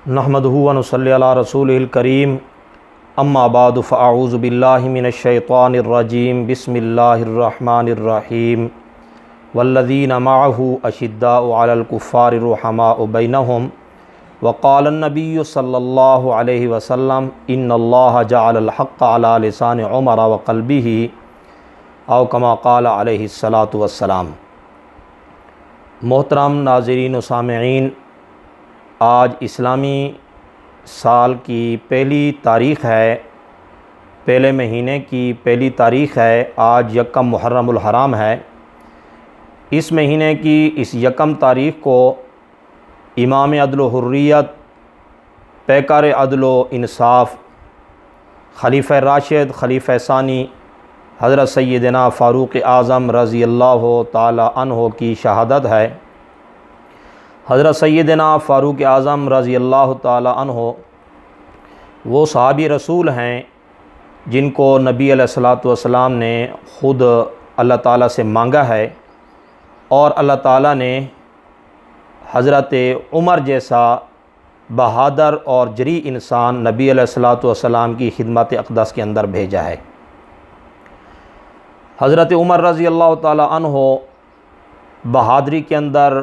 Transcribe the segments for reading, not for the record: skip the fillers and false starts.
نحمدہ و نصلی علی رسولہ الکریم اما بعد فاعوذ باللہ من الشیطان الرجیم بسم اللہ الرحمن الرحیم والذین معہ اشداء علی الکفار رحماء بینہم وقال النبی صلی اللہ علیہ وسلم ان اللہ جعل الحق علی لسان عمر وقلبہ او کما قال علیہ الصلاۃ والسلام۔ محترم ناظرین و سامعین، آج اسلامی سال کی پہلی تاریخ ہے، پہلے مہینے کی پہلی تاریخ ہے۔ آج یکم محرم الحرام ہے۔ اس مہینے کی اس یکم تاریخ کو امام عدل و حریت، پیکار عدل و انصاف، خلیفہ راشد، خلیفہ ثانی حضرت سیدنا فاروق اعظم رضی اللہ تعالی عنہ کی شہادت ہے۔ حضرت سیدنا فاروق اعظم رضی اللہ تعالی عنہ وہ صحابی رسول ہیں جن کو نبی علیہ الصلوۃ والسلام نے خود اللہ تعالیٰ سے مانگا ہے، اور اللہ تعالیٰ نے حضرت عمر جیسا بہادر اور جری انسان نبی علیہ الصلوۃ والسلام کی خدمت اقدس کے اندر بھیجا ہے۔ حضرت عمر رضی اللہ تعالی عنہ بہادری کے اندر،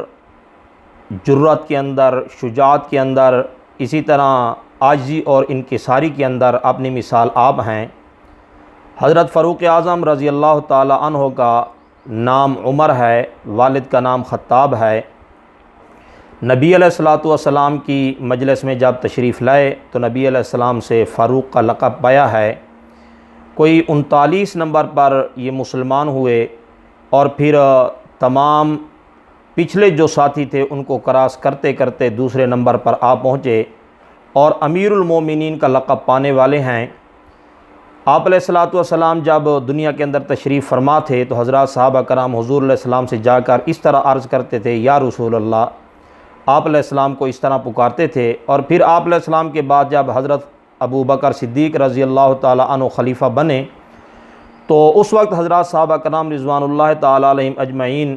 جرأت کے اندر، شجاعت کے اندر، اسی طرح عاجزی اور انکساری کے اندر اپنی مثال آپ ہیں۔ حضرت فاروق اعظم رضی اللہ تعالی عنہ کا نام عمر ہے، والد کا نام خطاب ہے۔ نبی علیہ الصلوۃ والسلام کی مجلس میں جب تشریف لائے تو نبی علیہ السلام سے فاروق کا لقب پایا ہے۔ کوئی 39 نمبر پر یہ مسلمان ہوئے، اور پھر تمام پچھلے جو ساتھی تھے ان کو کراس کرتے کرتے دوسرے نمبر پر آ پہنچے، اور امیر المومنین کا لقب پانے والے ہیں۔ آپ علیہ الصلوۃ والسلام جب دنیا کے اندر تشریف فرما تھے تو حضرات صحابہ کرام حضور علیہ السلام سے جا کر اس طرح عرض کرتے تھے، یا رسول اللہ۔ آپ علیہ السلام کو اس طرح پکارتے تھے، اور پھر آپ علیہ السلام کے بعد جب حضرت ابو بکر صدیق رضی اللہ تعالی عنہ خلیفہ بنے تو اس وقت حضرات صحابہ کرام رضوان اللہ تعالی علیہم اجمعین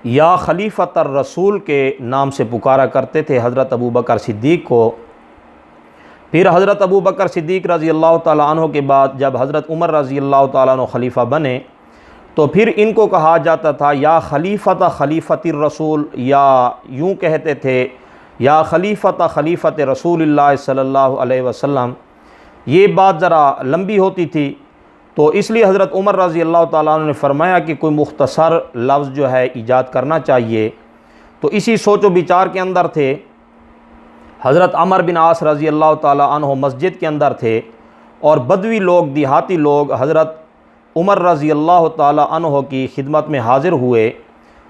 یا خلیفۃ الرسول کے نام سے پکارا کرتے تھے حضرت ابو بکر صدیق کو۔ پھر حضرت ابو بکر صدیق رضی اللہ تعالیٰ عنہ کے بعد جب حضرت عمر رضی اللہ تعالیٰ عنہ خلیفہ بنے تو پھر ان کو کہا جاتا تھا یا خلیفۃ الرسول، یا یوں کہتے تھے یا خلیفۃ رسول اللہ صلی اللہ علیہ وسلم۔ یہ بات ذرا لمبی ہوتی تھی، تو اس لیے حضرت عمر رضی اللہ تعالیٰ عنہ نے فرمایا کہ کوئی مختصر لفظ جو ہے ایجاد کرنا چاہیے۔ تو اسی سوچ و بچار کے اندر تھے۔ حضرت عمر بن عاص رضی اللہ تعالیٰ عنہ مسجد کے اندر تھے، اور بدوی لوگ، دیہاتی لوگ حضرت عمر رضی اللہ تعالیٰ عنہ کی خدمت میں حاضر ہوئے،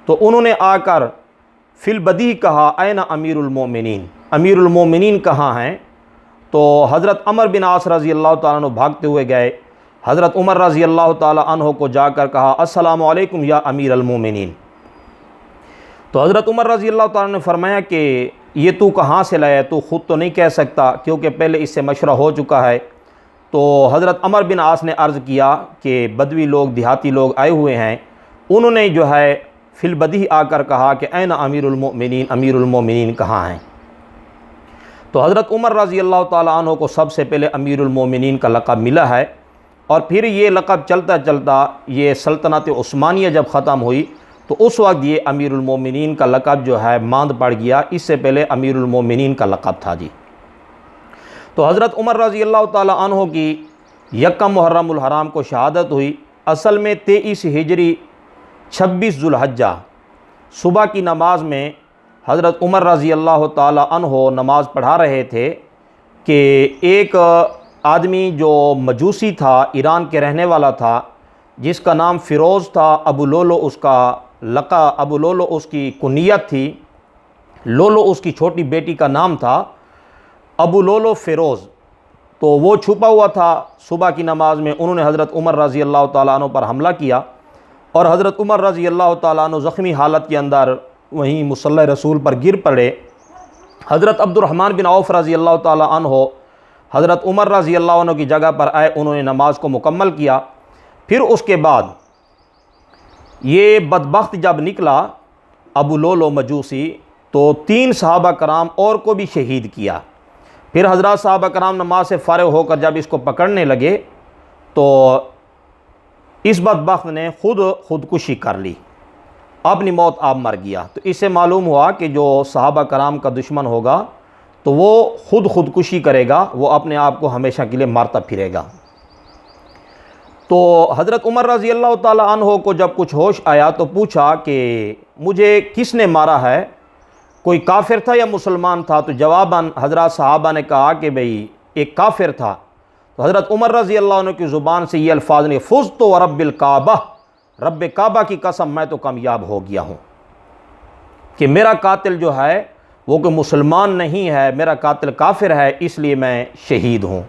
تو انہوں نے آ کر فی البدیہہ کہا، این امیر المومنین، امیر المومنین کہاں ہیں؟ تو حضرت عمر بن عاص رضی اللہ تعالیٰ عنہ بھاگتے ہوئے گئے، حضرت عمر رضی اللہ تعالیٰ عنہ کو جا کر کہا، السلام علیکم یا امیر المومنین۔ تو حضرت عمر رضی اللہ تعالیٰ عنہ نے فرمایا کہ یہ تو کہاں سے لایا، تو خود تو نہیں کہہ سکتا کیونکہ پہلے اس سے مشورہ ہو چکا ہے۔ تو حضرت عمر بن عاص نے عرض کیا کہ بدوی لوگ، دیہاتی لوگ آئے ہوئے ہیں، انہوں نے جو ہے فی البدیہہ آ کر کہا کہ این امیر المؤمنین، امیر المومنین کہاں ہیں؟ تو حضرت عمر رضی اللہ تعالیٰ عنہ کو سب سے پہلے امیر المومنین کا لقب ملا ہے، اور پھر یہ لقب چلتا چلتا یہ سلطنت عثمانیہ جب ختم ہوئی تو اس وقت یہ امیر المومنین کا لقب جو ہے ماند پڑ گیا۔ اس سے پہلے امیر المومنین کا لقب تھا جی۔ تو حضرت عمر رضی اللہ تعالیٰ عنہ کی یکم محرم الحرام کو شہادت ہوئی۔ اصل میں 23 ہجری 26 ذو الحجہ صبح کی نماز میں حضرت عمر رضی اللہ تعالیٰ عنہ نماز پڑھا رہے تھے کہ ایک آدمی جو مجوسی تھا، ایران کے رہنے والا تھا، جس کا نام فیروز تھا، ابو لولو اس کا لقب، ابو لولو اس کی کنیت تھی، لولو اس کی چھوٹی بیٹی کا نام تھا، ابو لولو فیروز۔ تو وہ چھپا ہوا تھا۔ صبح کی نماز میں انہوں نے حضرت عمر رضی اللہ تعالیٰ عنہ پر حملہ کیا، اور حضرت عمر رضی اللہ تعالیٰ عنہ زخمی حالت کے اندر وہیں مصلی رسول پر گر پڑے۔ حضرت عبد الرحمن بن عوف رضی اللہ تعالیٰ عنہ حضرت عمر رضی اللہ عنہ کی جگہ پر آئے، انہوں نے نماز کو مکمل کیا۔ پھر اس کے بعد یہ بدبخت جب نکلا ابو لولو مجوسی، تو 3 صحابہ کرام اور کو بھی شہید کیا۔ پھر حضرات صحابہ کرام نماز سے فارغ ہو کر جب اس کو پکڑنے لگے تو اس بدبخت نے خودکشی کر لی، اپنی موت آپ مر گیا۔ تو اس سے معلوم ہوا کہ جو صحابہ کرام کا دشمن ہوگا تو وہ خودکشی کرے گا، وہ اپنے آپ کو ہمیشہ کے لیے مارتا پھرے گا۔ تو حضرت عمر رضی اللہ تعالیٰ عنہ کو جب کچھ ہوش آیا تو پوچھا کہ مجھے کس نے مارا ہے، کوئی کافر تھا یا مسلمان تھا؟ تو جواباً حضرات صحابہ نے کہا کہ بھئی ایک کافر تھا۔ تو حضرت عمر رضی اللہ عنہ کی زبان سے یہ الفاظ نے، فزت ورب الکعبہ، رب کعبہ کی قسم میں تو کامیاب ہو گیا ہوں، کہ میرا قاتل جو ہے وہ کوئی مسلمان نہیں ہے، میرا قاتل کافر ہے، اس لیے میں شہید ہوں۔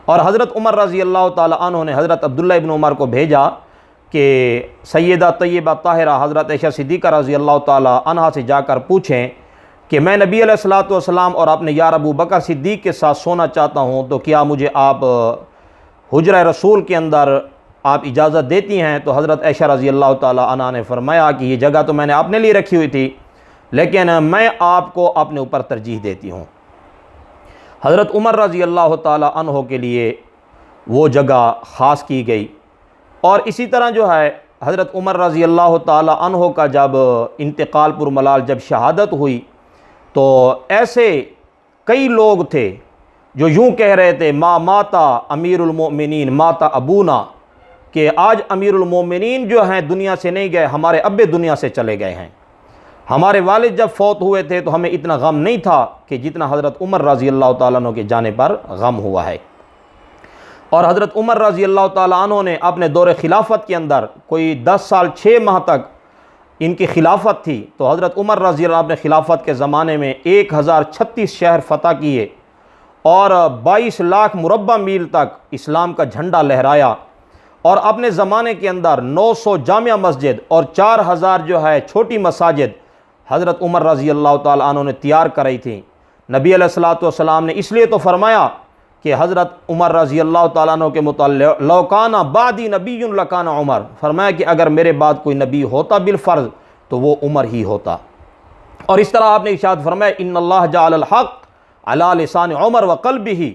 اور حضرت عمر رضی اللہ تعالیٰ عنہ نے حضرت عبداللہ ابن عمر کو بھیجا کہ سیدہ طیبہ طاہرہ حضرت عائشہ صدیقہ رضی اللہ تعالیٰ عنہ سے جا کر پوچھیں کہ میں نبی علیہ الصلوۃ والسلام اور اپنے یار ابو بکر صدیق کے ساتھ سونا چاہتا ہوں، تو کیا مجھے آپ حجرہ رسول کے اندر آپ اجازت دیتی ہیں؟ تو حضرت عائشہ رضی اللہ تعالیٰ عنہ نے فرمایا کہ یہ جگہ تو میں نے اپنے لیے رکھی ہوئی تھی، لیکن میں آپ کو اپنے اوپر ترجیح دیتی ہوں۔ حضرت عمر رضی اللہ تعالیٰ عنہ کے لیے وہ جگہ خاص کی گئی۔ اور اسی طرح جو ہے حضرت عمر رضی اللہ تعالیٰ عنہ کا جب انتقال پر ملال جب شہادت ہوئی تو ایسے کئی لوگ تھے جو یوں کہہ رہے تھے ما ماتا امیر المؤمنین ماتا ابونا، کہ آج امیر المؤمنین جو ہیں دنیا سے نہیں گئے، ہمارے ابے دنیا سے چلے گئے ہیں۔ ہمارے والد جب فوت ہوئے تھے تو ہمیں اتنا غم نہیں تھا کہ جتنا حضرت عمر رضی اللہ تعالیٰ عنہ کے جانے پر غم ہوا ہے۔ اور حضرت عمر رضی اللہ تعالیٰ عنہ نے اپنے دور خلافت کے اندر کوئی 10 سال 6 ماہ تک ان کی خلافت تھی، تو حضرت عمر رضی اللہ اپنے خلافت کے زمانے میں 1036 شہر فتح کیے اور 22 لاکھ مربع میل تک اسلام کا جھنڈا لہرایا، اور اپنے زمانے کے اندر 900 جامع مسجد اور 4000 جو ہے چھوٹی مساجد حضرت عمر رضی اللہ تعالیٰ عنہ نے تیار کرائی تھی۔ نبی علیہ الصلوۃ والسلام نے اس لیے تو فرمایا کہ حضرت عمر رضی اللہ تعالیٰ عنہ کے متعلق لو کان بعدی نبی لکان عمر، فرمایا کہ اگر میرے بعد کوئی نبی ہوتا بالفرض تو وہ عمر ہی ہوتا۔ اور اس طرح آپ نے ارشاد فرمایا ان اللہ جعل الحق علی لسان عمر وقلبہ،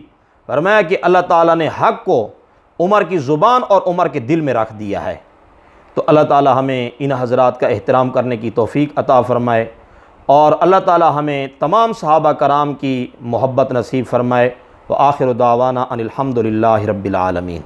فرمایا کہ اللہ تعالیٰ نے حق کو عمر کی زبان اور عمر کے دل میں رکھ دیا ہے۔ تو اللہ تعالیٰ ہمیں ان حضرات کا احترام کرنے کی توفیق عطا فرمائے، اور اللہ تعالیٰ ہمیں تمام صحابہ کرام کی محبت نصیب فرمائے۔ وآخر دعوانا ان الحمد للہ رب العالمین۔